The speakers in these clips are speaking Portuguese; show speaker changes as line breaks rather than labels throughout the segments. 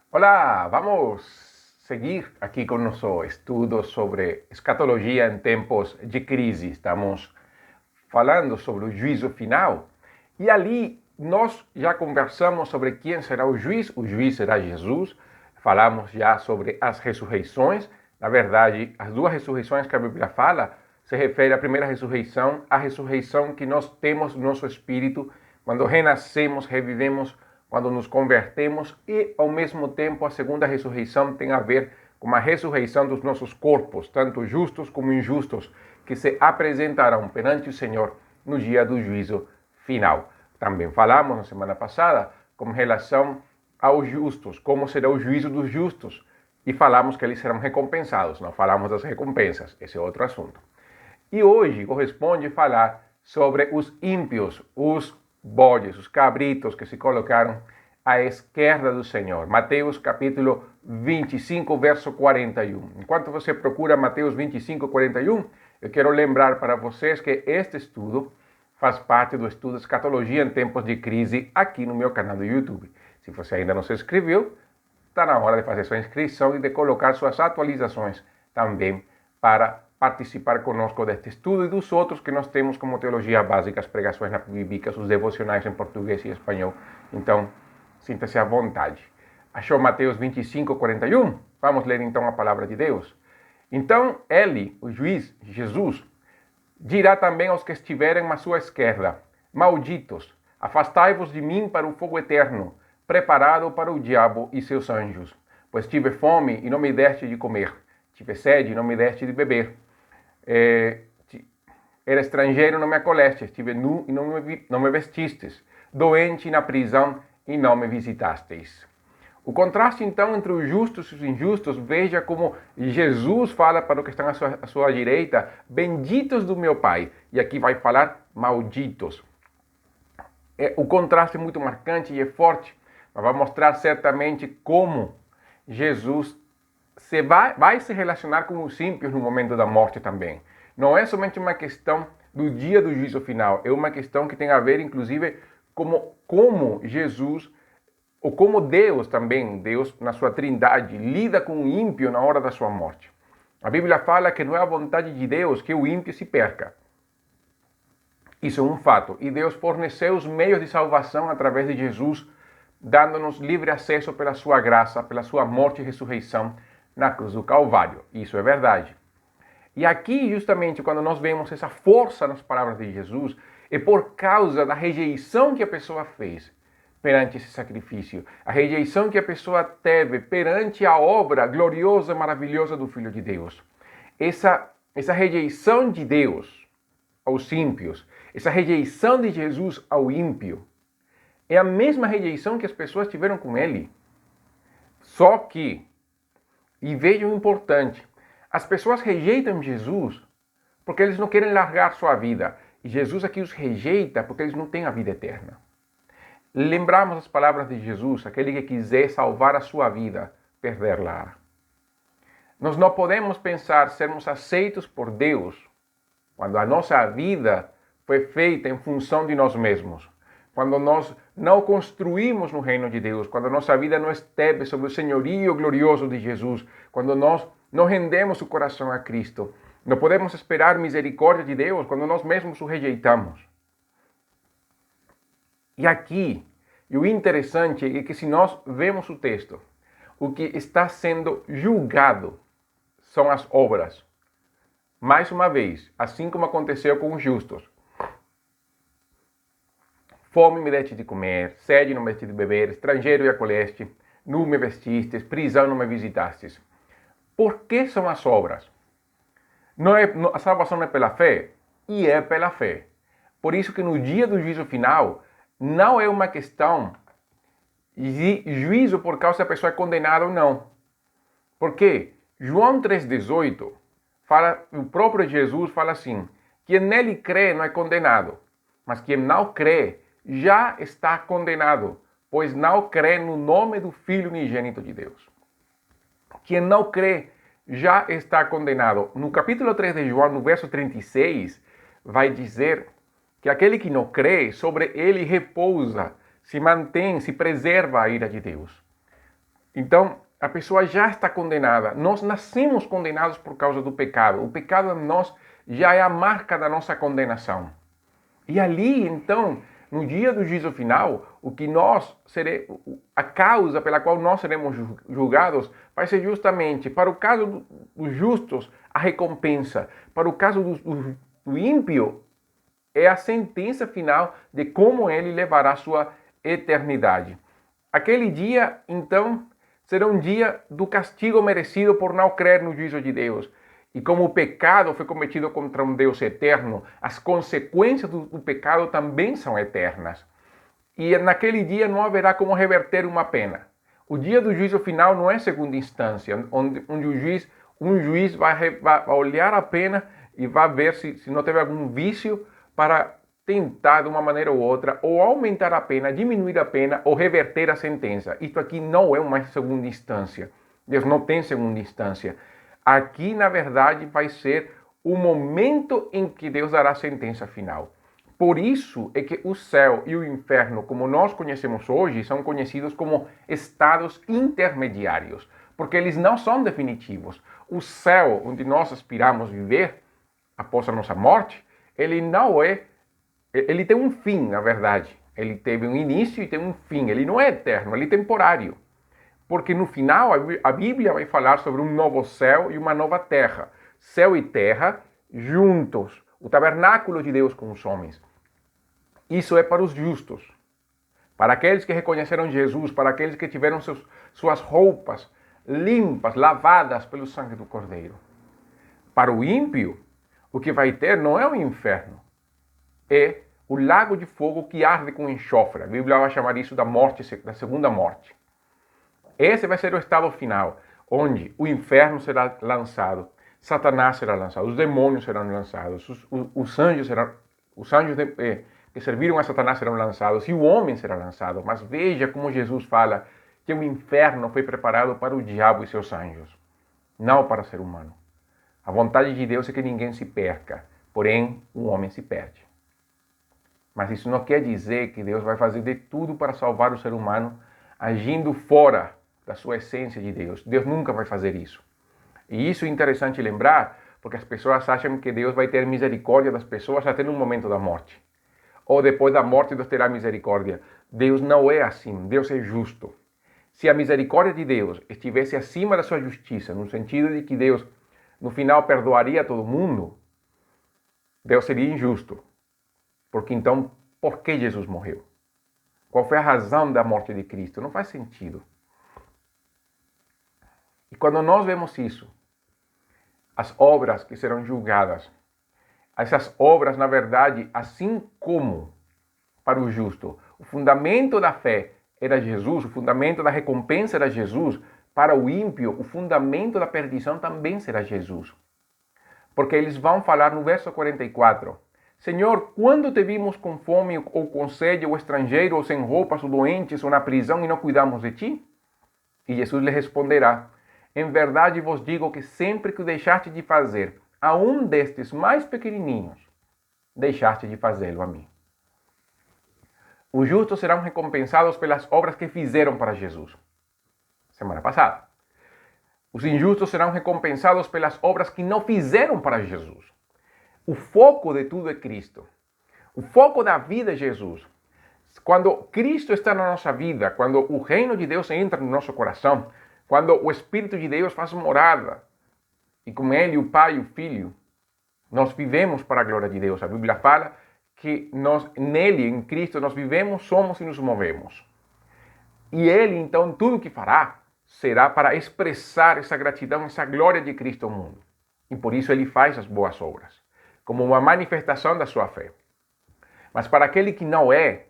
Olá, vamos seguir aqui com nosso estudo sobre escatologia em tempos de crise. Estamos falando sobre o juízo final e ali nós já conversamos sobre quem será o juiz será Jesus. Falamos já sobre as ressurreições. Na verdade, as duas ressurreições que a Bíblia fala se refere à primeira ressurreição, a ressurreição que nós temos no nosso espírito quando renascemos, revivemos, quando nos convertemos, e ao mesmo tempo a segunda ressurreição tem a ver com a ressurreição dos nossos corpos, tanto justos como injustos, que se apresentarão perante o Senhor no dia do juízo final. Também falamos na semana passada com relação aos justos, como será o juízo dos justos, e falamos que eles serão recompensados. Não falamos das recompensas, esse é outro assunto. E hoje corresponde falar sobre os ímpios, os bodes, os cabritos que se colocaram à esquerda do Senhor. Mateus capítulo 25, verso 41. Enquanto você procura Mateus 25, 41, eu quero lembrar para vocês que este estudo faz parte do estudo Escatologia em Tempos de Crise aqui no meu canal do YouTube. Se você ainda não se inscreveu, está na hora de fazer sua inscrição e de colocar suas atualizações também para participar conosco deste estudo e dos outros que nós temos como Teologia Básica, as pregações bíblicas, os devocionais em português e espanhol. Então, sinta-se à vontade. Achou Mateus 25, 41? Vamos ler então a palavra de Deus. Então, ele, o juiz, Jesus, dirá também aos que estiverem à sua esquerda: malditos, afastai-vos de mim para o fogo eterno, preparado para o diabo e seus anjos. Pois tive fome e não me deste de comer, tive sede e não me deste de beber. Era estrangeiro e não me acolheste, estive nu e não me vestistes, doente na prisão e não me visitastes. O contraste, então, entre os justos e os injustos, veja como Jesus fala para os que estão à sua direita: benditos do meu Pai, e aqui vai falar malditos. O contraste é muito marcante e é forte, mas vai mostrar certamente como Jesus vai se relacionar com os ímpios no momento da morte também. Não é somente uma questão do dia do juízo final, é uma questão que tem a ver, inclusive, como Jesus, ou como Deus também, Deus na sua trindade, lida com o ímpio na hora da sua morte. A Bíblia fala que não é a vontade de Deus que o ímpio se perca. Isso é um fato. E Deus forneceu os meios de salvação através de Jesus, dando-nos livre acesso pela sua graça, pela sua morte e ressurreição na cruz do Calvário. Isso é verdade. E aqui, justamente, quando nós vemos essa força nas palavras de Jesus, é por causa da rejeição que a pessoa fez perante esse sacrifício, a rejeição que a pessoa teve perante a obra gloriosa e maravilhosa do Filho de Deus. Essa rejeição de Deus aos ímpios, essa rejeição de Jesus ao ímpio, é a mesma rejeição que as pessoas tiveram com ele. Só que, e vejam o importante, as pessoas rejeitam Jesus porque eles não querem largar sua vida. E Jesus aqui os rejeita porque eles não têm a vida eterna. Lembramos as palavras de Jesus: aquele que quiser salvar a sua vida, perder-la. Nós não podemos pensar sermos aceitos por Deus quando a nossa vida foi feita em função de nós mesmos. Quando nós não construímos no reino de Deus, quando a nossa vida não esteve sob o senhorio glorioso de Jesus, quando nós não rendemos o coração a Cristo, não podemos esperar misericórdia de Deus quando nós mesmos o rejeitamos. E aqui, e o interessante é que se nós vemos o texto, o que está sendo julgado são as obras. Mais uma vez, assim como aconteceu com os justos. Fome me deste de comer, sede não me deste de beber, estrangeiro e acolheste, nu me vestistes, prisão não me visitastes. Por que são as obras? A salvação não é pela fé? E é pela fé. Por isso que no dia do juízo final, não é uma questão de juízo por causa se a pessoa é condenada ou não. Por quê? João 3,18 fala, o próprio Jesus fala assim: quem nele crê não é condenado, mas quem não crê já está condenado, pois não crê no nome do Filho unigênito de Deus. Quem não crê já está condenado. No capítulo 3 de João, no verso 36, vai dizer que aquele que não crê, sobre ele repousa, se mantém, se preserva a ira de Deus. Então, a pessoa já está condenada. Nós nascemos condenados por causa do pecado. O pecado em nós já é a marca da nossa condenação. E ali, então, no dia do juízo final, a causa pela qual nós seremos julgados vai ser justamente, para o caso dos justos, a recompensa. Para o caso do ímpio, é a sentença final de como ele levará a sua eternidade. Aquele dia, então, será um dia do castigo merecido por não crer no juízo de Deus. E como o pecado foi cometido contra um Deus eterno, as consequências do pecado também são eternas. E naquele dia não haverá como reverter uma pena. O dia do juízo final não é segunda instância, onde um juiz vai olhar a pena e vai ver se não teve algum vício para tentar de uma maneira ou outra, ou aumentar a pena, diminuir a pena, ou reverter a sentença. Isto aqui não é uma segunda instância. Deus não tem segunda instância. Aqui, na verdade, vai ser o momento em que Deus dará a sentença final. Por isso é que o céu e o inferno, como nós conhecemos hoje, são conhecidos como estados intermediários, porque eles não são definitivos. O céu, onde nós aspiramos viver após a nossa morte, ele tem um fim, na verdade. Ele teve um início e tem um fim. Ele não é eterno, ele é temporário. Porque no final a Bíblia vai falar sobre um novo céu e uma nova terra. Céu e terra juntos. O tabernáculo de Deus com os homens. Isso é para os justos. Para aqueles que reconheceram Jesus, para aqueles que tiveram suas roupas limpas, lavadas pelo sangue do Cordeiro. Para o ímpio, o que vai ter não é o inferno. É o lago de fogo que arde com enxofre. A Bíblia vai chamar isso da segunda morte. Esse vai ser o estado final, onde o inferno será lançado, Satanás será lançado, os demônios serão lançados, os anjos que serviram a Satanás serão lançados e o homem será lançado. Mas veja como Jesus fala que o inferno foi preparado para o diabo e seus anjos, não para o ser humano. A vontade de Deus é que ninguém se perca, porém o homem se perde. Mas isso não quer dizer que Deus vai fazer de tudo para salvar o ser humano agindo fora da sua essência de Deus. Deus nunca vai fazer isso. E isso é interessante lembrar, porque as pessoas acham que Deus vai ter misericórdia das pessoas até no momento da morte. Ou depois da morte Deus terá misericórdia. Deus não é assim, Deus é justo. Se a misericórdia de Deus estivesse acima da sua justiça, no sentido de que Deus no final perdoaria todo mundo, Deus seria injusto. Porque então, por que Jesus morreu? Qual foi a razão da morte de Cristo? Não faz sentido. E quando nós vemos isso, as obras que serão julgadas, essas obras, na verdade, assim como para o justo, o fundamento da fé era Jesus, o fundamento da recompensa era Jesus, para o ímpio, o fundamento da perdição também será Jesus. Porque eles vão falar no verso 44, Senhor, quando te vimos com fome ou com sede, ou estrangeiro, ou sem roupas, ou doentes, ou na prisão e não cuidamos de ti? E Jesus lhe responderá, em verdade vos digo que sempre que o deixaste de fazer a um destes mais pequenininhos, deixaste de fazê-lo a mim. Os justos serão recompensados pelas obras que fizeram para Jesus. Semana passada. Os injustos serão recompensados pelas obras que não fizeram para Jesus. O foco de tudo é Cristo. O foco da vida é Jesus. Quando Cristo está na nossa vida, quando o reino de Deus entra no nosso coração, quando o Espírito de Deus faz morada, e com ele o Pai e o Filho, nós vivemos para a glória de Deus. A Bíblia fala que nele, em Cristo, nós vivemos, somos e nos movemos. E ele, então, tudo o que fará será para expressar essa gratidão, essa glória de Cristo ao mundo. E por isso ele faz as boas obras, como uma manifestação da sua fé. Mas para aquele que não é,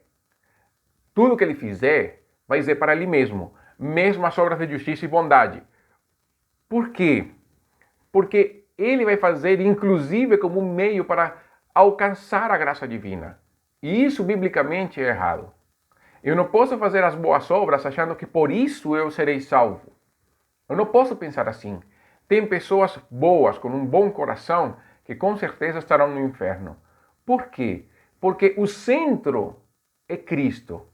tudo que ele fizer vai ser para ele mesmo, mesmo as obras de justiça e bondade. Por quê? Porque ele vai fazer, inclusive, como um meio para alcançar a graça divina. E isso, biblicamente, é errado. Eu não posso fazer as boas obras achando que por isso eu serei salvo. Eu não posso pensar assim. Tem pessoas boas, com um bom coração, que com certeza estarão no inferno. Por quê? Porque o centro é Cristo.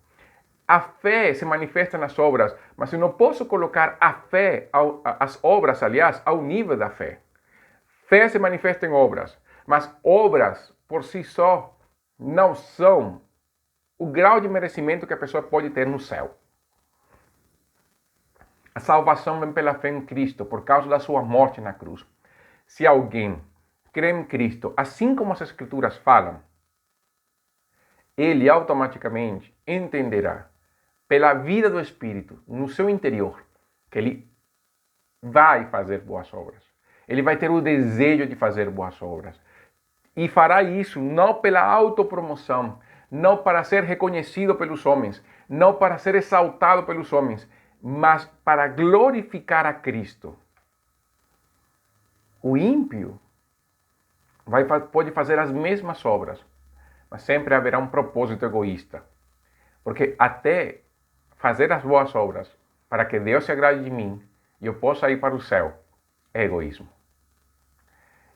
A fé se manifesta nas obras, mas eu não posso colocar a fé, as obras, aliás, ao nível da fé. Fé se manifesta em obras, mas obras por si só não são o grau de merecimento que a pessoa pode ter no céu. A salvação vem pela fé em Cristo, por causa da sua morte na cruz. Se alguém crê em Cristo, assim como as Escrituras falam, ele automaticamente entenderá, pela vida do Espírito, no seu interior, que ele vai fazer boas obras. Ele vai ter o desejo de fazer boas obras. E fará isso não pela autopromoção, não para ser reconhecido pelos homens, não para ser exaltado pelos homens, mas para glorificar a Cristo. O ímpio pode fazer as mesmas obras, mas sempre haverá um propósito egoísta. Porque até fazer as boas obras para que Deus se agrade de mim e eu possa ir para o céu é egoísmo.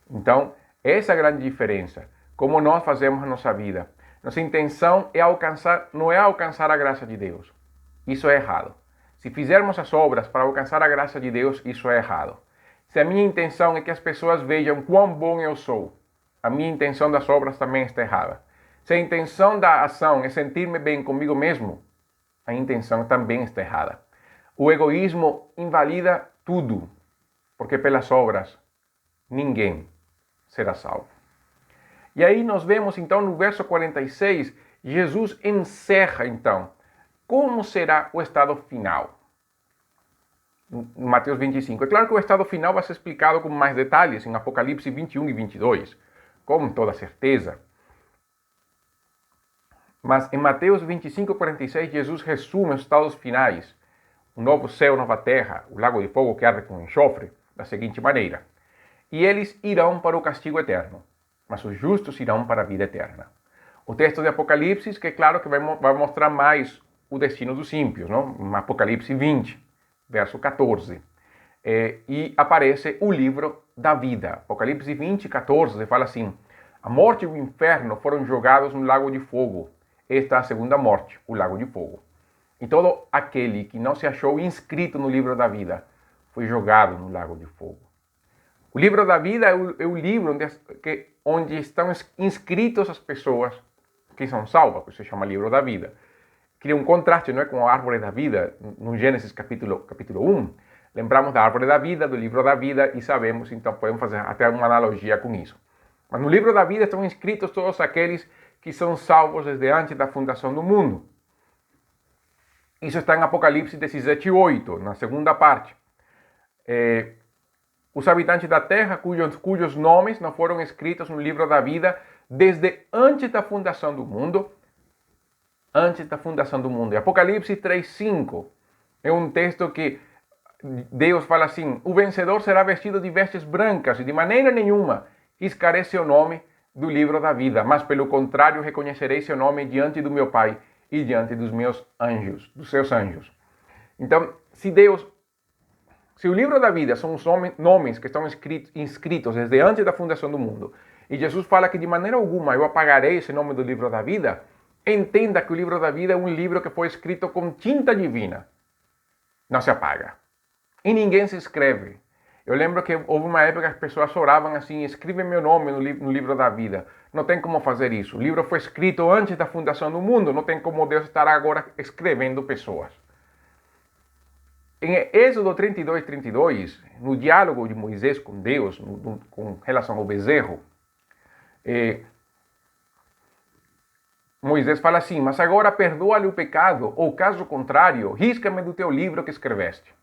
Então, essa é a grande diferença. Como nós fazemos a nossa vida. Nossa intenção não é alcançar a graça de Deus. Isso é errado. Se fizermos as obras para alcançar a graça de Deus, isso é errado. Se a minha intenção é que as pessoas vejam quão bom eu sou, a minha intenção das obras também está errada. Se a intenção da ação é sentir-me bem comigo mesmo, a intenção também está errada. O egoísmo invalida tudo, porque pelas obras ninguém será salvo. E aí nós vemos então no verso 46, Jesus encerra então como será o estado final. Em Mateus 25. É claro que o estado final vai ser explicado com mais detalhes em Apocalipse 21 e 22, com toda certeza. Mas em Mateus 25 e 46, Jesus resume os estados finais. O novo céu, nova terra, o lago de fogo que arde com enxofre, da seguinte maneira. E eles irão para o castigo eterno, mas os justos irão para a vida eterna. O texto de Apocalipse, que é claro que vai mostrar mais o destino dos ímpios, não? Em Apocalipse 20, verso 14. E aparece o livro da vida. Apocalipse 20, 14, fala assim: a morte e o inferno foram jogados no lago de fogo. Esta é a segunda morte, o lago de fogo. E todo aquele que não se achou inscrito no livro da vida foi jogado no lago de fogo. O livro da vida é o livro onde estão inscritos as pessoas que são salvas, que se chama livro da vida. Cria um contraste, não é, com a árvore da vida, no Gênesis capítulo 1. Lembramos da árvore da vida, do livro da vida, e sabemos, então podemos fazer até uma analogia com isso. Mas no livro da vida estão inscritos todos aqueles que são salvos desde antes da fundação do mundo. Isso está em Apocalipse 17, 8, na segunda parte. Os habitantes da terra, cujos nomes não foram escritos no livro da vida desde antes da fundação do mundo. Antes da fundação do mundo. E Apocalipse 3:5 é um texto que Deus fala assim: o vencedor será vestido de vestes brancas e de maneira nenhuma riscarei seu nome do livro da vida, mas pelo contrário reconhecerei seu nome diante do meu Pai e diante dos meus anjos, dos seus anjos. Então, se o livro da vida são os nomes que estão inscritos desde antes da fundação do mundo, e Jesus fala que de maneira alguma eu apagarei esse nome do livro da vida, entenda que o livro da vida é um livro que foi escrito com tinta divina. Não se apaga. E ninguém se escreve. Eu lembro que houve uma época que as pessoas oravam assim: escreve meu nome no livro da vida. Não tem como fazer isso. O livro foi escrito antes da fundação do mundo. Não tem como Deus estar agora escrevendo pessoas. Em Êxodo 32, 32, no diálogo de Moisés com Deus, com relação ao bezerro, Moisés fala assim: mas agora perdoa-lhe o pecado, ou caso contrário, risca-me do teu livro que escreveste.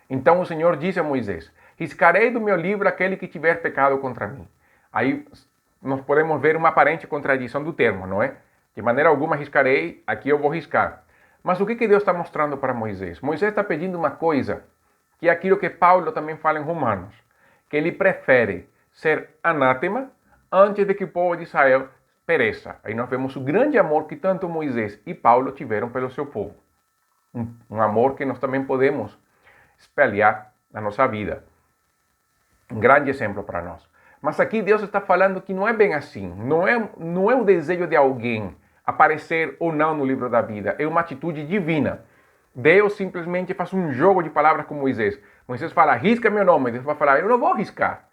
Então o Senhor disse a Moisés: riscarei do meu livro aquele que tiver pecado contra mim. Aí nós podemos ver uma aparente contradição do termo, não é? De maneira alguma riscarei, aqui eu vou riscar. Mas o que Deus está mostrando para Moisés? Moisés está pedindo uma coisa, que é aquilo que Paulo também fala em Romanos, que ele prefere ser anátema antes de que o povo de Israel pereça. Aí nós vemos o grande amor que tanto Moisés e Paulo tiveram pelo seu povo. Um amor que nós também podemos espelhar na nossa vida. Um grande exemplo para nós. Mas aqui Deus está falando que não é bem assim. Não é o desejo de alguém aparecer ou não no livro da vida. É uma atitude divina. Deus simplesmente faz um jogo de palavras com Moisés. Moisés fala, risca meu nome. Deus vai falar, eu não vou riscar.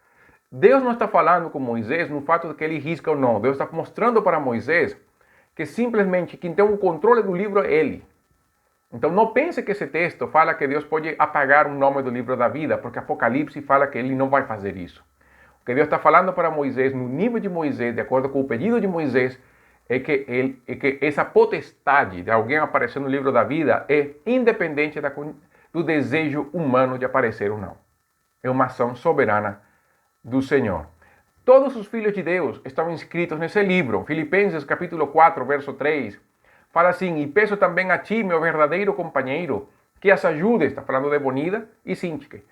Deus não está falando com Moisés no fato de que ele risca ou não. Deus está mostrando para Moisés que simplesmente quem tem o controle do livro é ele. Então não pense que esse texto fala que Deus pode apagar o nome do livro da vida, porque Apocalipse fala que ele não vai fazer isso. O que Deus está falando para Moisés, no nível de Moisés, de acordo com o pedido de Moisés, é que essa potestade de alguém aparecer no livro da vida é independente do desejo humano de aparecer ou não. É uma ação soberana do Senhor. Todos os filhos de Deus estão inscritos nesse livro. Filipenses capítulo 4, verso 3, fala assim, e peço também a ti, meu verdadeiro companheiro, que as ajudes, está falando de Bonida e Sintique,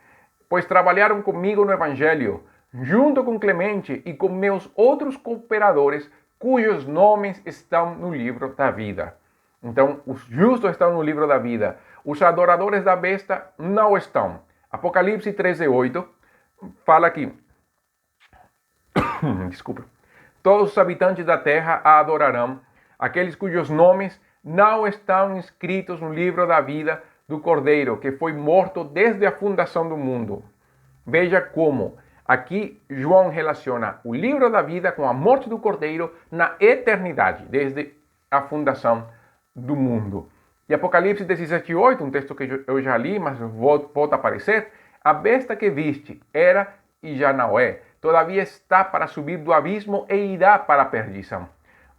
pois trabalharam comigo no Evangelho, junto com Clemente e com meus outros cooperadores, cujos nomes estão no livro da vida. Então, os justos estão no livro da vida. Os adoradores da besta não estão. Apocalipse 13:8 fala aqui, desculpa, todos os habitantes da terra a adorarão, aqueles cujos nomes não estão inscritos no livro da vida do Cordeiro, que foi morto desde a fundação do mundo. Veja como aqui João relaciona o livro da vida com a morte do Cordeiro na eternidade, desde a fundação do mundo. E Apocalipse 17:8, um texto que eu já li, mas volta a aparecer, a besta que viste era e já não é, todavia está para subir do abismo e irá para a perdição.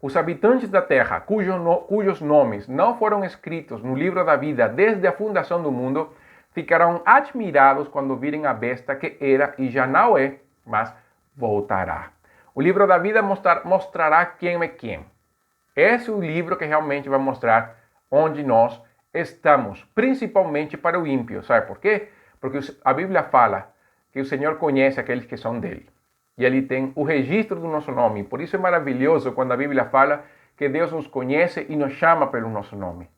Os habitantes da terra, cujos nomes não foram escritos no livro da vida desde a fundação do mundo, ficarão admirados quando virem a besta que era e já não é, mas voltará. O livro da vida mostrará quem é quem. Esse é o livro que realmente vai mostrar onde nós estamos, principalmente para o ímpio. Sabe por quê? Porque a Bíblia fala que o Senhor conhece aqueles que são dele. E ele tem o registro do nosso nome. Por isso é maravilhoso quando a Bíblia fala que Deus nos conhece e nos chama pelo nosso nome.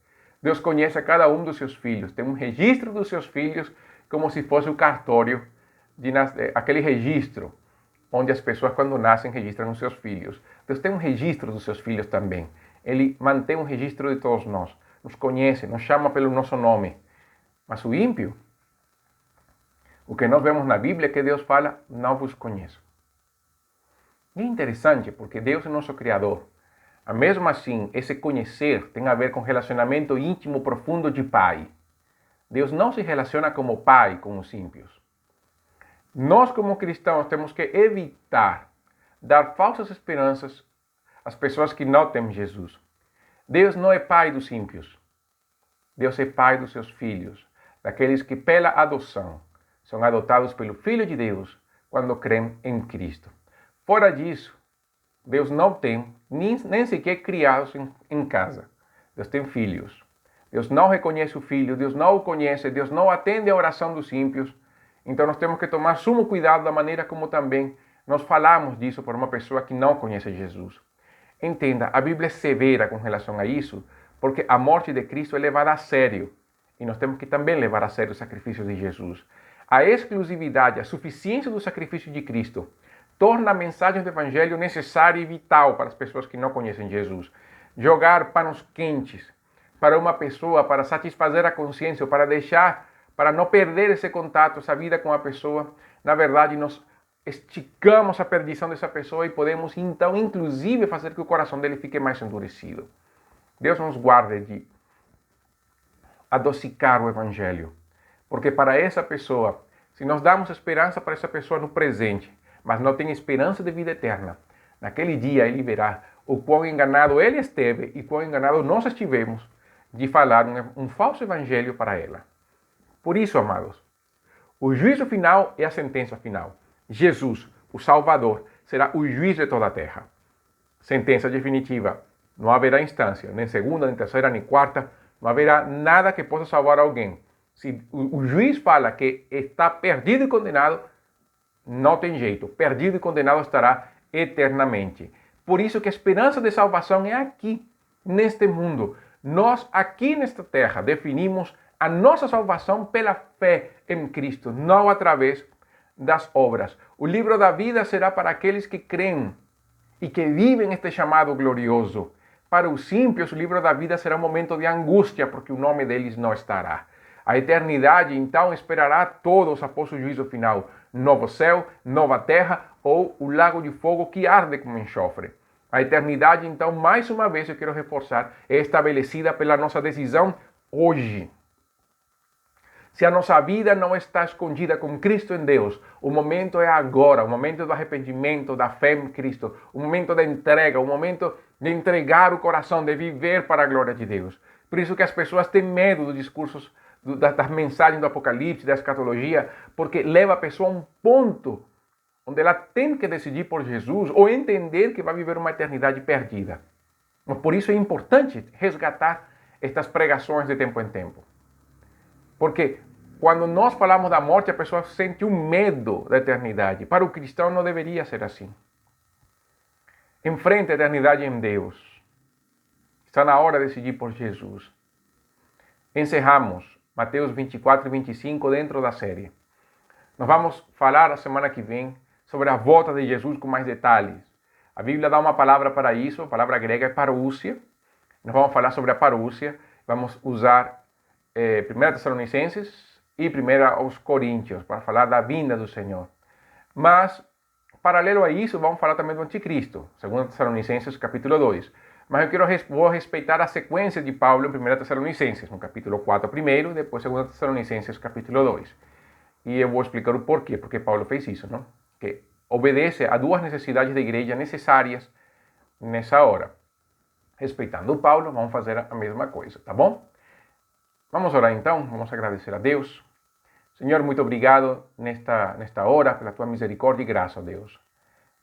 Deus conhece a cada um dos seus filhos. Tem um registro dos seus filhos como se fosse o cartório, aquele registro onde as pessoas quando nascem registram os seus filhos. Deus tem um registro dos seus filhos também. Ele mantém um registro de todos nós. Nos conhece, nos chama pelo nosso nome. Mas o ímpio, o que nós vemos na Bíblia é que Deus fala, não vos conheço. E é interessante, porque Deus é nosso Criador. Mesmo assim, esse conhecer tem a ver com relacionamento íntimo, profundo de pai. Deus não se relaciona como pai com os ímpios. Nós, como cristãos, temos que evitar dar falsas esperanças às pessoas que não têm Jesus. Deus não é pai dos ímpios. Deus é pai dos seus filhos, daqueles que pela adoção são adotados pelo Filho de Deus quando creem em Cristo. Fora disso, Deus não tem nem sequer criados em casa. Deus tem filhos. Deus não reconhece o filho, Deus não o conhece, Deus não atende a oração dos ímpios. Então nós temos que tomar sumo cuidado da maneira como também nós falamos disso para uma pessoa que não conhece Jesus. Entenda, a Bíblia é severa com relação a isso, porque a morte de Cristo é levada a sério. E nós temos que também levar a sério o sacrifício de Jesus. A exclusividade, a suficiência do sacrifício de Cristo torna a mensagem do Evangelho necessária e vital para as pessoas que não conhecem Jesus. Jogar panos quentes para uma pessoa, para satisfazer a consciência, para não perder esse contato, essa vida com a pessoa, na verdade nós esticamos a perdição dessa pessoa e podemos então, inclusive, fazer que o coração dele fique mais endurecido. Deus nos guarde de adocicar o Evangelho, porque para essa pessoa, se nós damos esperança para essa pessoa no presente, mas não tem esperança de vida eterna, naquele dia ele verá o quão enganado ele esteve e quão enganado nós estivemos de falar um falso evangelho para ela. Por isso, amados, o juízo final é a sentença final. Jesus, o Salvador, será o juiz de toda a terra. Sentença definitiva. Não haverá instância, nem segunda, nem terceira, nem quarta. Não haverá nada que possa salvar alguém. Se o juiz fala que está perdido e condenado, não tem jeito. Perdido e condenado estará eternamente. Por isso que a esperança de salvação é aqui, neste mundo. Nós, aqui nesta terra, definimos a nossa salvação pela fé em Cristo, não através das obras. O livro da vida será para aqueles que creem e que vivem este chamado glorioso. Para os ímpios, o livro da vida será um momento de angústia, porque o nome deles não estará. A eternidade, então, esperará todos após o juízo final. Novo céu, nova terra ou o lago de fogo que arde como enxofre. A eternidade, então, mais uma vez, eu quero reforçar, é estabelecida pela nossa decisão hoje. Se a nossa vida não está escondida com Cristo em Deus, o momento é agora, o momento do arrependimento, da fé em Cristo, o momento da entrega, o momento de entregar o coração, de viver para a glória de Deus. Por isso que as pessoas têm medo dos discursos, das mensagens do Apocalipse, da escatologia, porque leva a pessoa a um ponto onde ela tem que decidir por Jesus ou entender que vai viver uma eternidade perdida. Por isso é importante resgatar estas pregações de tempo em tempo. Porque quando nós falamos da morte, a pessoa sente um medo da eternidade. Para o cristão não deveria ser assim. Enfrente a eternidade em Deus. Está na hora de decidir por Jesus. Encerramos Mateus 24 e 25 dentro da série. Nós vamos falar a semana que vem sobre a volta de Jesus com mais detalhes. A Bíblia dá uma palavra para isso, a palavra grega é parousia. Nós vamos falar sobre a parousia. Vamos usar 1 Tessalonicenses e 1 aos Coríntios, para falar da vinda do Senhor. Mas, paralelo a isso, vamos falar também do Anticristo, 2 Tessalonicenses capítulo 2. Mas vou respeitar a sequência de Paulo em 1 Tessalonicenses, no capítulo 4 primeiro, depois 2 Tessalonicenses capítulo 2. E eu vou explicar o porquê, porque Paulo fez isso, não? Que obedece a duas necessidades da igreja necessárias nessa hora. Respeitando Paulo, vamos fazer a mesma coisa, tá bom? Vamos orar então, vamos agradecer a Deus. Senhor, muito obrigado nesta hora, pela tua misericórdia e graça, Deus.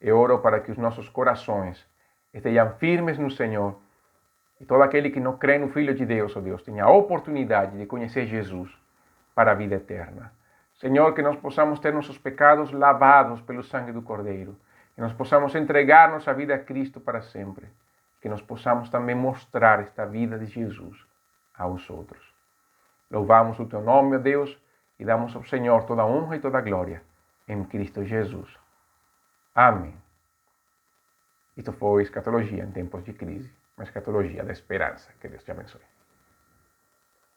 Eu oro para que os nossos corações estejam firmes no Senhor e todo aquele que não crê no Filho de Deus, ó Deus, tenha a oportunidade de conhecer Jesus para a vida eterna. Senhor, que nós possamos ter nossos pecados lavados pelo sangue do Cordeiro, que nós possamos entregar nossa vida a Cristo para sempre, que nós possamos também mostrar esta vida de Jesus aos outros. Louvamos o teu nome, ó Deus, e damos ao Senhor toda a honra e toda a glória em Cristo Jesus. Amém. Isto foi escatologia em tempos de crise, uma escatologia da esperança. Que Deus te abençoe.